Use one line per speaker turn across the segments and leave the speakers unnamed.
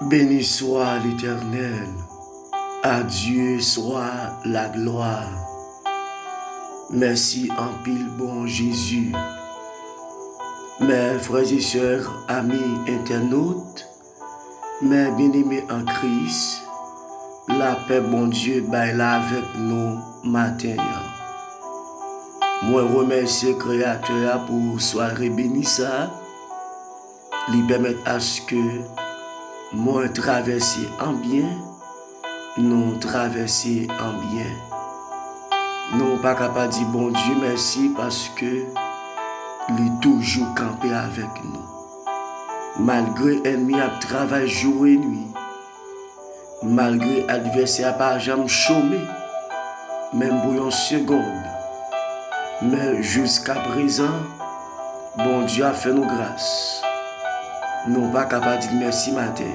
Béni soit l'Éternel, à Dieu soit la gloire. Merci en pile bon Jésus. Mes frères et sœurs, amis internautes, mes bien-aimés en Christ, la paix bon Dieu baille là avec nous matin. Moi remercie Créateur pour soirée bénie ça, lui permettre à ce que moi traverser en bien, nous traverser en bien. Nous pas capable de dire bon Dieu merci parce que il est toujours campé avec nous. Malgré l'ennemi a travaillé jour et nuit, malgré l'adversaire pas jamais chômé, même pour une seconde. Mais jusqu'à présent, bon Dieu a fait nous grâce. Nous pas capable de dire merci matin.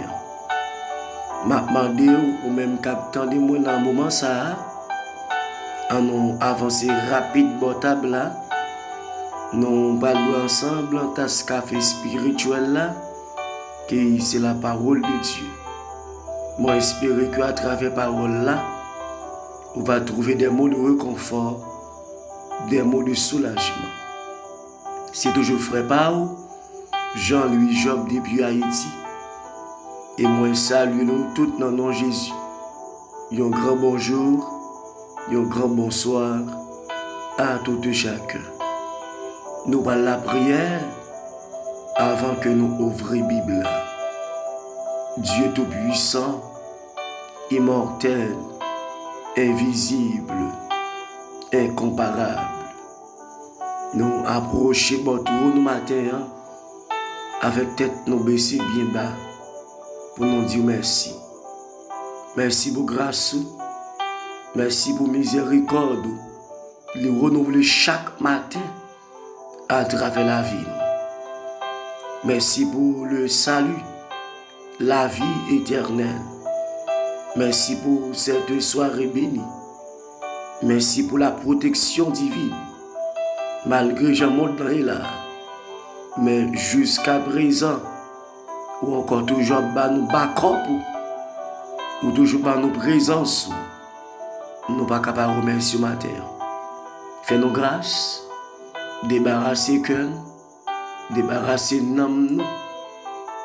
M'a demandé ou même captant de moi dans le moment ça, en nous avancer rapide botable là, nous parlons ensemble en tasse café spirituel là, que c'est la parole de Dieu. Moi j'espère que à travers la parole là, on va trouver des mots de réconfort, des mots de soulagement. C'est toujours frère Pao, Jean-Louis Job depuis Haïti. Et moi salue nous tous dans le nom de Jésus. Un grand bonjour, un grand bonsoir à tout et chacun. Nous parlons la prière avant que nous ouvrions la Bible. Dieu Tout-Puissant, immortel, invisible, incomparable. Nous approchons votre nous matin avec tête nous baissée bien bas pour nous dire merci. Merci pour grâce, merci pour miséricorde, les renouveler chaque matin à travers la vie. Merci pour le salut, la vie éternelle. Merci pour cette soirée bénie. Merci pour la protection divine. Malgré je monte dans là, mais jusqu'à présent, ou encore toujours bas nous backup, ou toujours bas nous présence, nous pas capables de remercier matin. Fais-nous grâce, débarrasser cœur, débarrasser nous,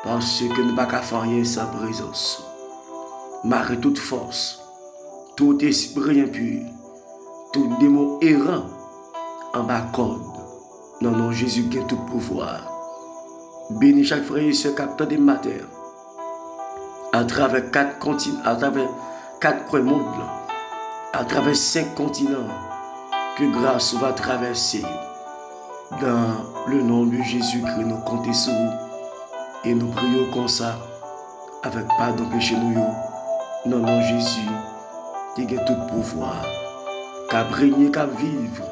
parce que nous pas qu'à faire rien sans présence. Marre toute force, tout esprit impur, tout démon errant en bas code. Non, non, Jésus gagne tout pouvoir. Bénis chaque frère et sœur capteur des matins. À travers 4 continents, à travers 4 coins mondes, à travers 5 continents, que grâce va traverser. Dans le nom de Jésus-Christ, nous comptons sur vous et nous prions comme ça, avec pardon péché nous. Non, non, Jésus, qui a tout pouvoir, qui a régné, qui a vivre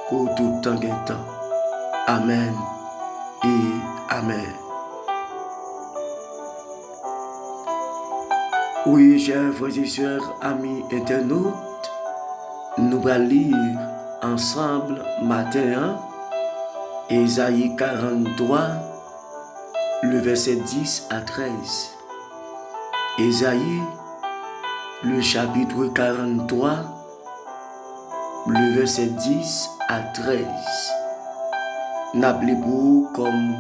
pour tout temps et temps. Amen et Amen. Oui, chers frères et sœurs, amis internautes, nous allons lire ensemble matin Ésaïe 43, le verset 10 à 13. Ésaïe, le chapitre 43, le verset 10 à 13. N'appelez-vous comme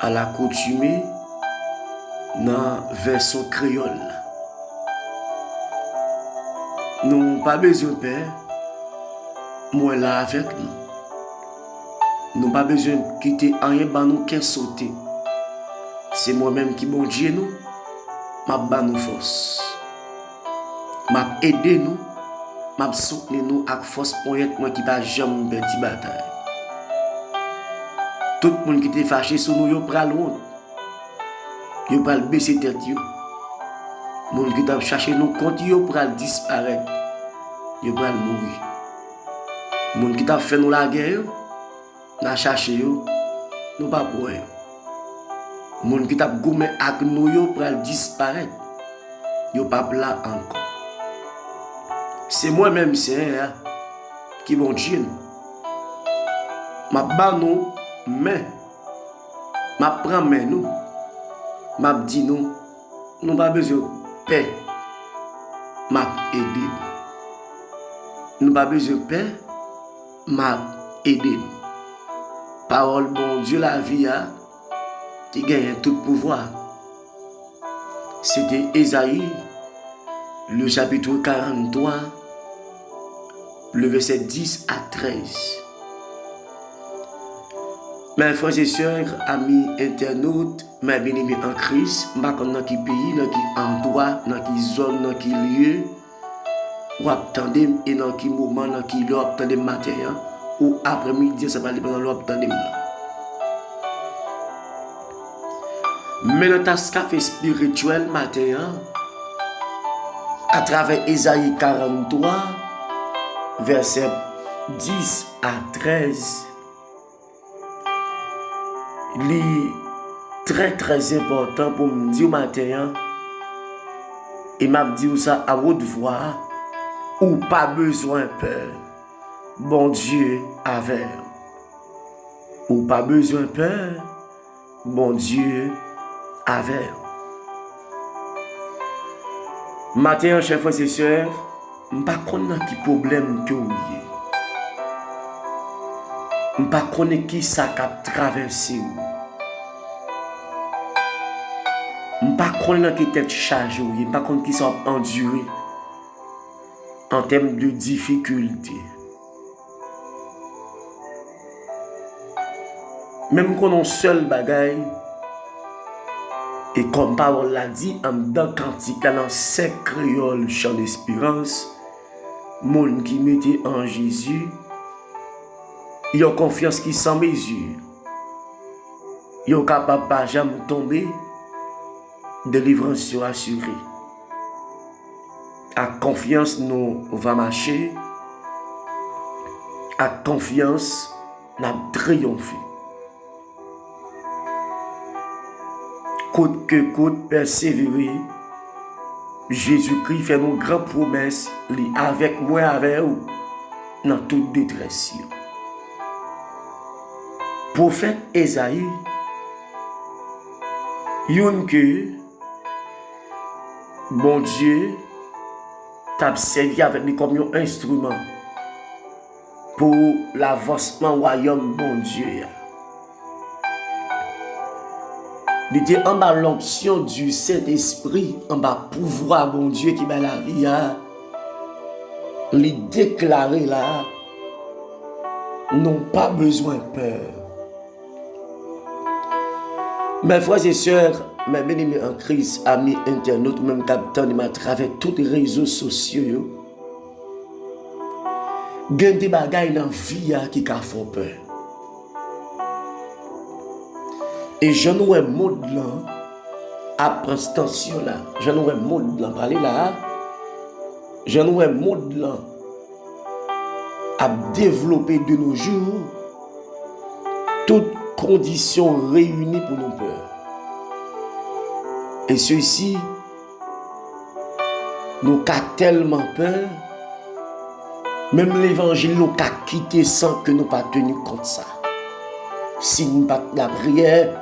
à l'accoutumée dans version créole. Nous n'avons pas besoin de père, moi là avec nous. Nous n'avons pas besoin de quitter rien pour nous qui sauter. C'est moi-même qui bon Dieu nous, m'a ba nous force. M'a aider nous, m'a soutenir nous avec force pour être moi qui pas jamais perdre bataille. Tout le monde qui est fâché sur nous, yo pral honte. Yo pral baisser tête yo. Moun qui t'a cherché nous compte yo pral disparaître. Yo pral mourir. Moun qui t'a fait nous la guerre, n'a cherché yo, nous pas pour yo. Moun qui t'a goumé ak nous yo pral disparaître. Yo pas là encore. C'est moi-même c'est qui bon Dieu. Ma ba nous mais ma prend mais nous m'a dit nous pas besoin de paix, m'a aidé. Nous pas besoin de paix, m'a aidé. Parole bon Dieu la vie qui gagne tout pouvoir. C'était Ésaïe, le chapitre 43, le verset 10 à 13. Mes frères et sœurs, amis internautes, mes bien-aimés en Christ, je ne sais pas dans quel pays, dans quel endroit, dans quelle zone, dans quel lieu, ou attendez et dans quel moment, dans quel heure, attendez matin, ou après-midi, ça va aller pendant l'heure, attendez. Mais dans ta café spirituel matin, à travers Ésaïe 43, verset 10 à 13, il est très important pour me dire matin, et m'a dit ça à haute voix, ou pas besoin de peur, bon Dieu avec. Ou pas besoin de peur, bon Dieu avec. Matin, chers frères et sœurs, je ne sais pas quel problème que vous avez. Je ne sais pas qui ça a traversé. Je ne sais pas qui tête chargée. Je ne sais pas qui ça a enduré en termes de difficultés. Même quand on seul bagaille, et comme parole l'a dit, en dans cantique dans sec créole chant d'espérance, monde qui mettait en Jésus, il a confiance qui sans mesure. Il est capable de jamais tomber, délivrance sera assurée. À confiance, nous va marcher. À confiance, nous allons triompher. Coûte que coûte, persévérer. Jésus-Christ fait nos grandes promesses, avec moi, avec vous, dans toute détresse. Prophète Ésaïe, yon que bon Dieu t'a servi avec lui comme un instrument pour l'avancement royaume bon Dieu. Il était en bas l'onction du Saint-Esprit, en bas pouvoir bon Dieu qui bat la vie, il déclarer là, n'ont pas besoin de peur. Mes frères et sœurs, mes bien-aimés en Christ, amis internautes, même capitaine, à travers tous les réseaux sociaux, il y a des bagailles dans la vie qui font peur. Et je nous ai mode là, après cette tension là, je nous ai mode là, parler là, je nous ai mode là, à développer de nos jours, toutes conditions réunies pour nos peurs. Et ceci, nous avons tellement peur, même l'évangile nous a quitté sans que nous pas tenu compte de ça. Si nous pas la prière,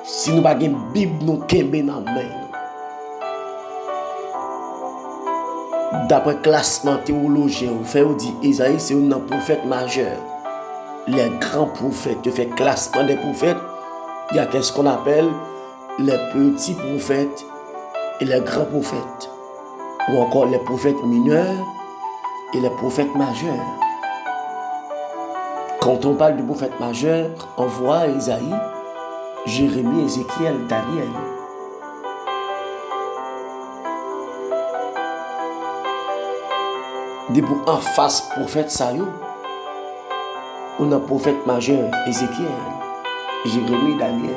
si nous pas une Bible nous kembe dans la main. D'après le classement théologien, on fait dit Isaïe c'est un prophète majeur. Les grands prophètes, tu fais classement des prophètes, il y a qu'est-ce qu'on appelle les petits prophètes et les grands prophètes. Ou encore les prophètes mineurs et les prophètes majeurs. Quand on parle de prophète majeur, on voit Isaïe, Jérémie, Ézéchiel, Daniel. Debout en face prophète Sayo, on a prophète majeur Ézéchiel, Jérémie, Daniel,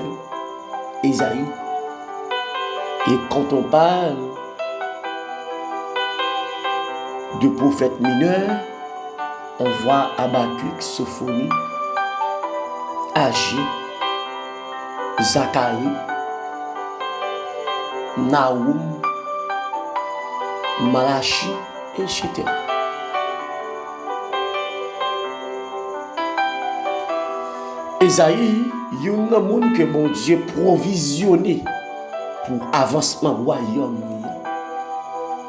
Isaïe. Et quand on parle de prophètes mineurs, on voit Habakkuk, Sophonie, Agé, Zacharie, Naoum, Malachi, etc. Ésaïe, Il y a un monde que bon Dieu provisionné pour avancement royaume.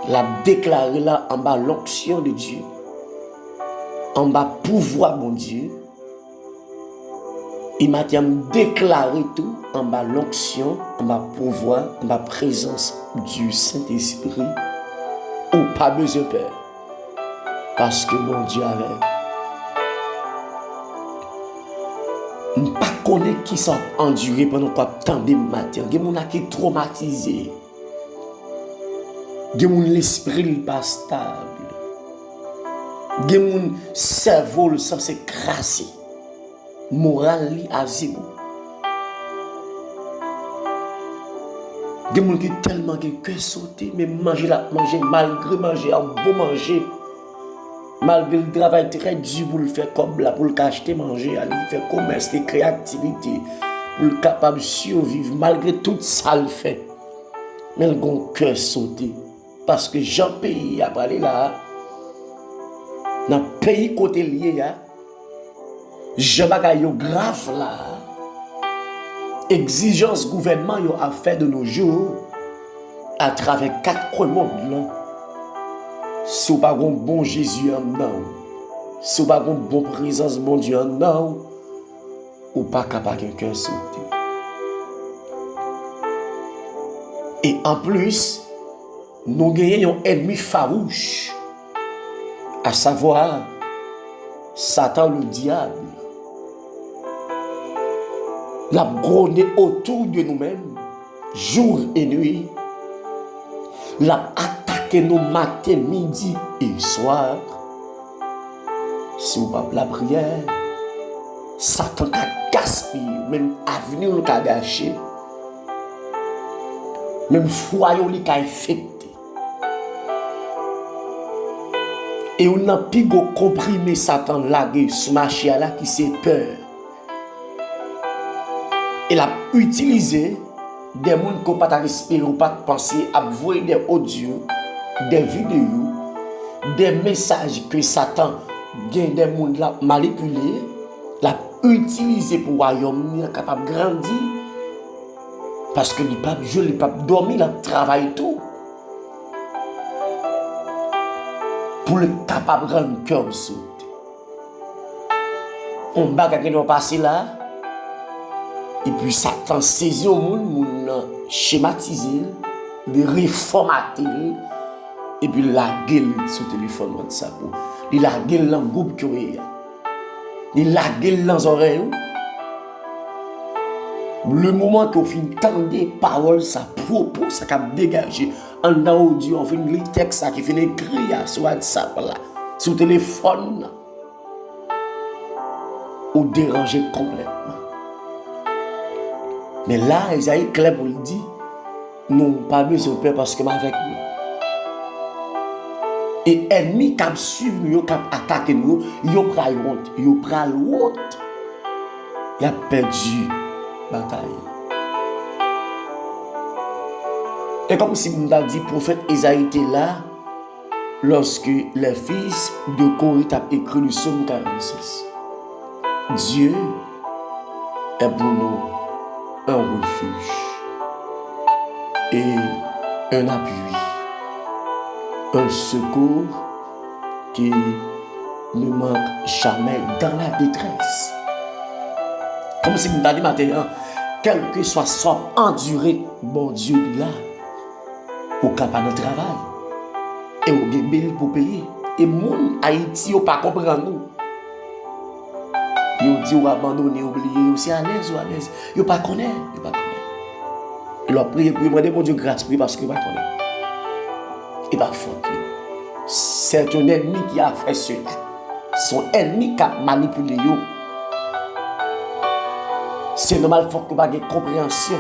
L'a déclaré là en bas l'onction de Dieu. En bas pouvoir bon Dieu. Il m'a déclaré tout en bas l'onction, en bas pouvoir, en bas présence du Saint-Esprit. Ou pas besoin de peur. Parce que mon Dieu avait. Je ne connais pas qui s'est enduré pendant tant de matin. Il y a des gens qui sont traumatisés. Il y a des gens qui l'esprit n'est pas stable. Il y a des gens qui cerveau sans s'écraser. Moral à zéro. Il y a des gens qui tellement de cœur sauté, mais manger malgré manger, en beau manger. Malgré le travail très dur pour le faire comme là, pour le acheter, manger, aller faire commerce, faire créativité, pour le capable de survivre, malgré tout ça le fait. Mais le bon cœur sauté. Parce que Jean pays a parlé là, dans le pays côté lié, Jean bagaille grave là, exigence gouvernement a fait de nos jours à travers 4 mondes là. Si vous n'avez pas un bon Jésus en nous, si vous n'avez pas une bonne présence de Dieu en nous, vous n'êtes pas capable de cœur sauter. Et en plus, nous gagnons un ennemi farouche, à savoir Satan le diable. La grôné autour de nous-mêmes, jour et nuit, la attaqué nous matin, midi et soir. Si vous n'avez pas la prière, Satan a gaspillé, même avenir nous a gâché, même foyer nous a infecté. Et on a pu comprimer Satan lagué sur marché là qui c'est peur. Il a utilisé des gens qui n'ont pas respirer ou pas penser à voir des audios, des vidéos, des messages que Satan gagne des gens manipulés, l'a utilisé pour royaume capable de grandir parce que il pas jouer, il pas dormir, il travaille tout pour le capable de rendre cœur sauter. On bagarre qui nous passer là. Et puis Satan saisit au monde, schématisé, le réformaté, et puis la gueule sur le téléphone WhatsApp. Il la gueule dans le groupe qui est. Il la gueule dans les oreilles. Le moment qu'on finit d'entendre des paroles, ça propos, ça a dégagé. En audio, on finit le texte qui finit écrire sur WhatsApp, là, sur le téléphone. Ou déranger complètement. Mais là, Isaïe clair pour le dire, nous n'avons pas besoin de peur parce que avec nous. Et l'ennemi qui suivre nous, qui attaque nous, il a pris honte. Il a pris honte. Il a perdu la bataille. Et comme si nous avons dit, le prophète Isaïe était là, lorsque les fils de Corée ont écrit le psaume 46. Dieu est pour nous un refuge et un appui, un secours qui ne manque jamais dans la détresse. Comme si nous avons dit maintenant, quel que soit enduré, bon Dieu là, au capable de travail, et au bill pour payer. Et mon Haïti, il ne pas comprendre nous. Ils dit ou abandonné, oublié, c'est à l'aise ou à l'aise. Ils ne pas connaissent, ils ne pas connaissent. Ils leur prient pour demander mon Dieu grâce parce qu'ils ne connaissent pas. Ils ne pas faute. C'est un ennemi qui a fait cela. Son ennemi qui a manipulé. C'est normal, il faut que vous ayez compréhension.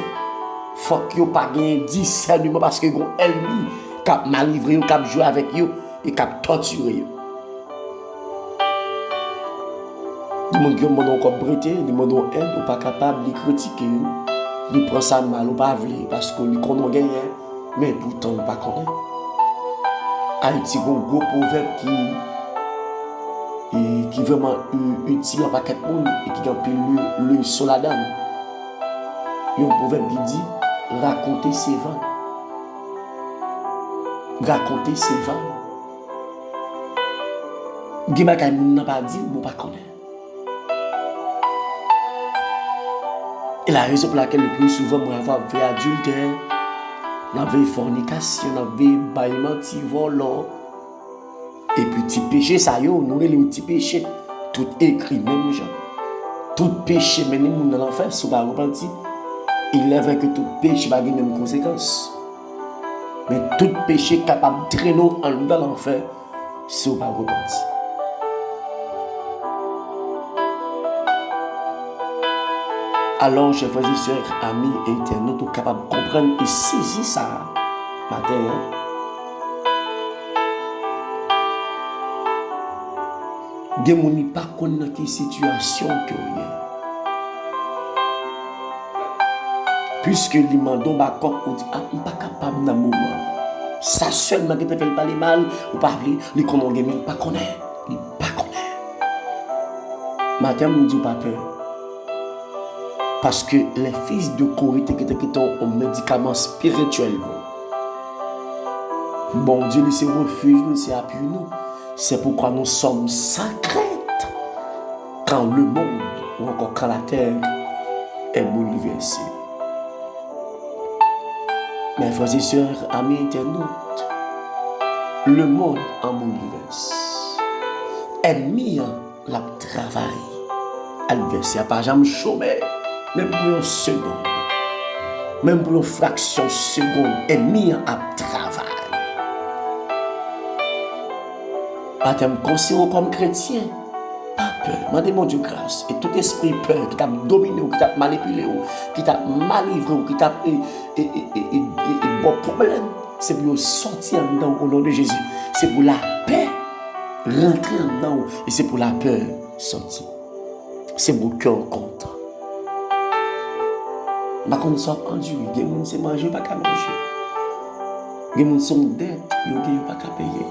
Il faut que vous ayez discernement parce que vous avez un ennemi qui a malivré, qui a joué avec vous et qui a torturé. Les gens qui ont encore brûlé, les gens qui ont aide, ou pas capable de critiquer, ils prennent ça mal ou pas voulu parce qu'ils connaissent gagner, mais pourtant ils ne pas connaissent. Haïti a un gros proverbe qui vraiment utile en paquet de monde et qui a pris le sur la dame. Il y a un proverbe qui dit raconter ses vents. Raconter ses vents. Gimaka moun n'a pas dit, bon pas connaître. Et la raison pour laquelle le plus souvent, moi, avoir fait adultère, on avait fornication, on avait baillement, petit volant. Et puis, petit péché, ça y est, nous, les petits péchés, tout écrit, même gens. Tout péché, mais nous, dans l'enfer, si on ne repentir, il est vrai que tout péché va avoir les mêmes conséquences. Mais tout péché capable de traîner dans l'enfer, si on ne repentir. Alors, chers frères et sœurs, amis et internautes, nous sommes capables de comprendre et saisir ça matin. Des gens ne pas connaissent quelle situation que vous êtes. Puisque les mandons bakok ou dit, on pas capable dans le moment. Ça seulement qui te fait parler mal, ou pas les connaissent, mais pas connaître. Ils pas connaître. Matin, on dit pas peur. Parce que les fils de Corée qui ont un médicament spirituel. Bon Dieu, c'est refuge, c'est appui nous. C'est pourquoi nous sommes sacrés. Quand le monde, ou encore quand la terre, est bouleversée. Mes frères et sœurs, amis internautes, le monde en bouleverse. Est mis en la travail. Adversaire, pas jamais chômé. Même pour une seconde, même pour une fraction de seconde, est mis à travail. Pas de considérer comme chrétien, pas peur. Demandez mon Dieu grâce. Et tout esprit peur qui t'a dominé, qui t'a manipulé, qui t'a malivré, qui t'a bon problème, c'est pour sortir dedans au nom de Jésus. C'est pour la paix rentrer dedans et c'est pour la peur sortir. C'est pour cœur contre. Par contre, nous sommes endurés. Il y a des gens qui mangent, pas qu'à manger. Il y a des gens qui sont dettes, ils n'ont pas qu'à payer.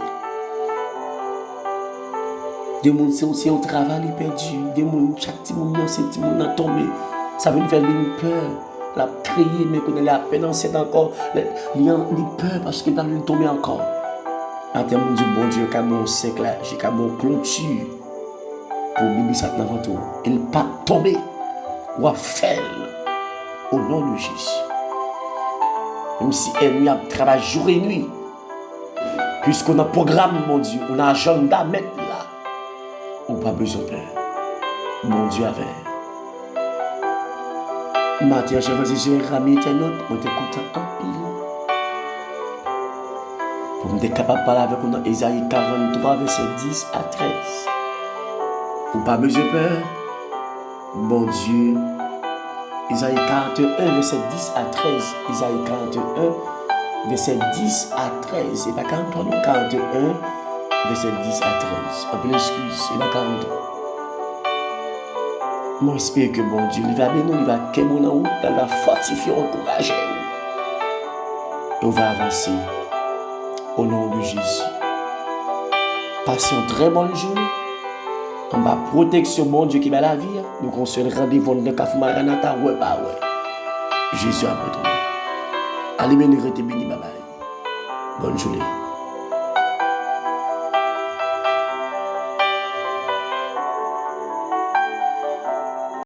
Il y a des gens qui ont travail perdu. Il y a des gens qui chaque petit moment, c'est petit moment tombé. Ça veut faire une peur. La crier, mais qu'on est à peine enceinte encore. Il y a peur parce qu'il a tombé encore. En termes du bon Dieu, il y a un séclage, il y a une clôture pour Bibi Satan avant tout. Il n'est pas tombé ou à faire. Au nom de Jésus. Même si elle a travaillé jour et nuit. Puisqu'on a un programme, mon Dieu, on a un agenda à mettre là. On n'a pas besoin de peur. Mon Dieu avec. Matin, je vais dire, amis internautes, on est content en pile. Pour me capable de parler avec nous dans Ésaïe 43, verset 10 à 13. On n'a pas besoin de peur. Bon Dieu. Isaïe 41, verset 10 à 13. Isaïe 41, verset 10 à 13. Et pas 43, non, 41, verset 10 à 13. Un peu l'excuse, et pas 43. Moi, j'espère que bon Dieu, il va bénir, il va qu'aimer nous, il va fortifier, encourager. Et on va avancer au nom de Jésus. Passez une très bonne journée. En bas, protection, mon Dieu qui met la vie. Nous conseillons rendez-vous de Kafou Maranatha. Ouais, bah ouais. Jésus a pardonné. Allez, béni, bye bye. Bonne journée.